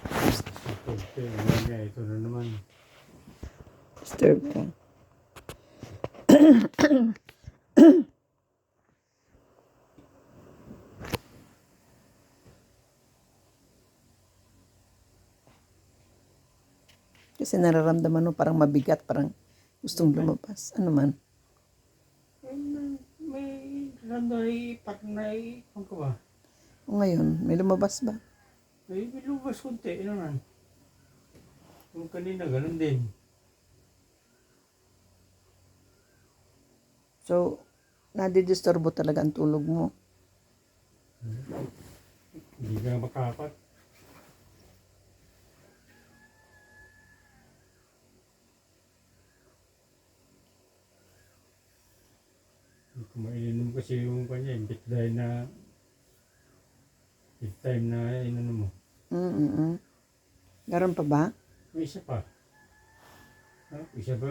Ito na naman. Disturb ka. Kasi nararamdaman mo parang mabigat, parang gustong lumabas. Ano man? May landay, patnay, ano ka ba? O ngayon, may lumabas ba? May bilubas kunti, ano naman. Yung kanina, ganun din. So, nadidisturbo talaga ang tulog mo. Hindi ka makakat. Mainom kasi yung kanya, yung bit time na inano mo. Garon pa ba? May isa pa. Ha? Isa ba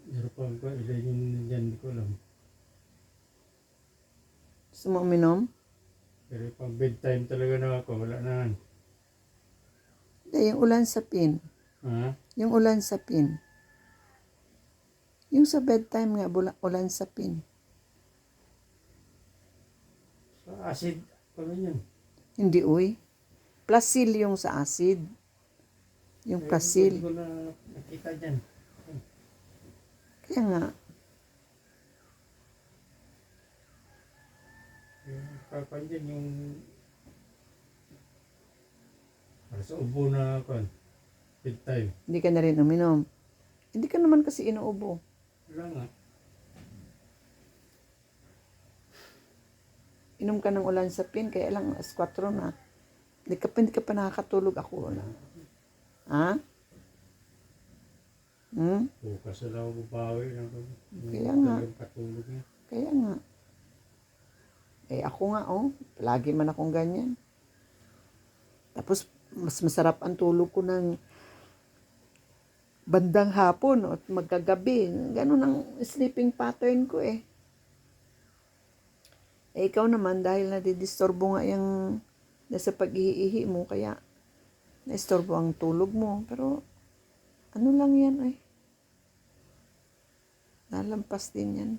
narupan ko, ilan yung dyan, hindi ko alam. Gusto mo uminom? Pero pang bedtime talaga na ako, wala na. Hindi, yung ulan sa pin. Ha? Yung ulan sa pin. Yung sa bedtime nga, ulan sa pin. Sa acid, ano yun? Hindi, uy. Plasil yung sa acid. Yung Hindi plasil. ko na nakita dyan. Kaya nga, Yung kapan dyan, yung para sa ubo na kan, bedtime. hindi ka na rin uminom. Hindi ka naman kasi inuubo. Wala nga. Inom ka ng ulan sa pin, kaya lang alas 4 na. Hindi ka pa nakakatulog ako. Wala. Ha? Bukas na lang bubawi. Kaya nga. Patulog niya. Kaya nga. Eh ako nga, palagi man akong ganyan. Tapos, mas masarap ang tulog ko ng bandang hapon at magkagabi. Ganun ang sleeping pattern ko eh. Eh ikaw naman, dahil nadidisturbo nga yung nasa pag-iihi mo, kaya naistorbo ang tulog mo. Pero, ano lang yan eh. Nalampas din yan.